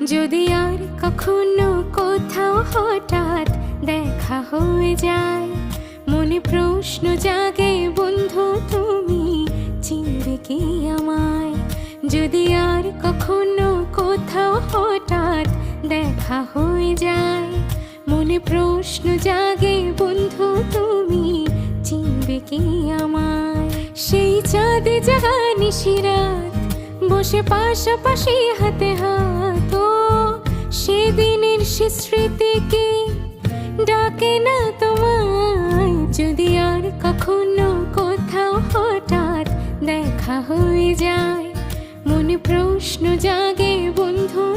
যদি আর কখনো কোথাও হঠাৎ দেখা হয়ে যায়, মনে প্রশ্ন জাগে বন্ধু তুমি চিনবে কি আমায়। যদি আর কখনো কোথাও হঠাৎ দেখা হয়ে যায়, মনে প্রশ্ন জাগে বন্ধু তুমি চিনবে কি আমায়। সেই চাঁদে জাগা নিশিরাত বসে পাশাপাশি হাতে হাত, সেদিনের সে স্মৃতি কি ডাকে না তোমায়। যদি আর কখনো কোথাও হঠাৎ দেখা হয়ে যায়, মনে প্রশ্ন জাগে বন্ধু